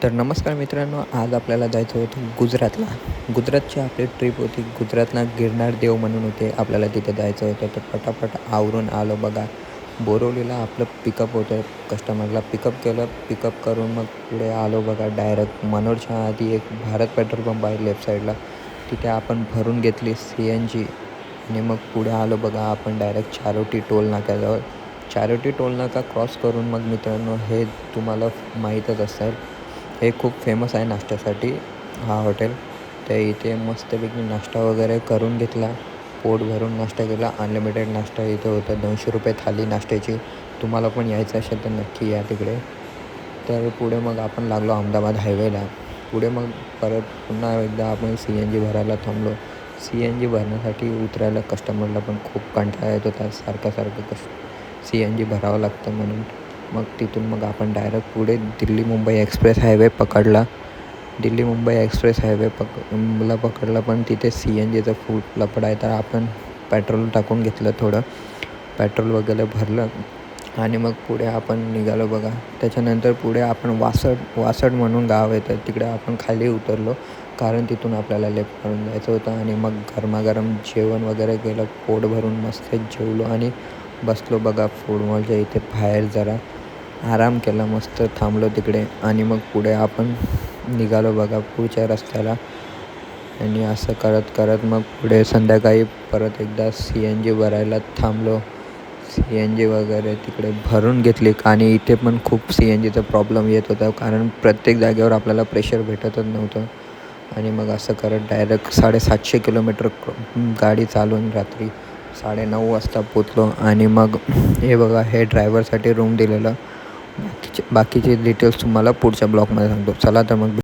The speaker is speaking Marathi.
तर नमस्कार मित्रांनो, आज आपल्याला जायचं होतं गुजरातला. गुजरातची आपली ट्रिप होती. गुजरातला गिरनार देव म्हणून होते. आपल्याला तिथे जायचं होतं. तर पटापट आवरून आलो बघा. बोरिवलीला आपलं पिकअप होतं. कस्टमरला पिकअप केलं. पिकअप करून मग पुढे आलो बघा डायरेक्ट मनोरच्या आधी एक भारत पेट्रोल पंप आहे लेफ्ट साईडला. तिथे आपण भरून घेतली CNG आणि मग पुढे आलो बघा आपण डायरेक्ट चारोटी टोल नाक्याजवळ. चारोटी टोल नाका क्रॉस करून मग मित्रांनो हे तुम्हाला माहीतच असेल, हे खूप फेमस आहे नाश्त्यासाठी हा हॉटेल. तर इथे मस्तपैकी नाश्ता वगैरे करून घेतला. पोट भरून नाश्ता केला. अनलिमिटेड नाश्ता इथे होता. 200 रुपये थाली नाश्त्याची. तुम्हाला पण यायचं असेल तर नक्की या तिकडे. तर पुढे मग आपण लागलो अहमदाबाद हायवेला. पुढे मग परत पुन्हा एकदा आपण CNG भरायला थांबलो. CNG भरण्यासाठी उतरायला कस्टमरला पण खूप कंटाळा येत होता. सारखं CNG भरावं लागतं म्हणून. मग तिथून मग आपण डायरेक्ट पुढे दिल्ली मुंबई एक्सप्रेस हायवे पकडला. दिल्ली मुंबई एक्सप्रेस हायवे पकडला पण तिथे CNGचं फूल लफडा आहे. तर आपण पेट्रोल टाकून घेतलं थोडं. पेट्रोल वगैरे भरलं आणि मग पुढे आपण निघालो बघा. त्याच्यानंतर पुढे आपण वासड म्हणून गाव येतं, तिकडे आपण खाली उतरलो. कारण तिथून आपल्याला लेफ्ट करून जायचं होतं. आणि मग गरमागरम जेवण वगैरे केलं. पोट भरून मस्त जेवलो आणि बसलो बघा फूड मॉलच्या इथे बाहेर जरा आराम केला. मस्त थांबलो तिकडे आणि मग पुढे आपण निघालो बघा पुढच्या रस्त्याला. आणि असं करत मग पुढे संध्याकाळी परत एकदा CNG भरायला थांबलो. CNG वगैरे तिकडे भरून घेतली. आणि इथे पण खूप CNGचा प्रॉब्लेम येत होता, कारण प्रत्येक जागेवर आपल्याला प्रेशर भेटतच नव्हतं. आणि मग असं करत डायरेक्ट 750 किलोमीटर गाडी चालवून रात्री 9:30 वाजता पोचलो. आणि मग हे बघा, हे ड्रायव्हरसाठी रूम दिलेलं. बाकीचे डिटेल्स तुम्हाला पुढच्या ब्लॉगमध्ये सांगतो. चला तर मग.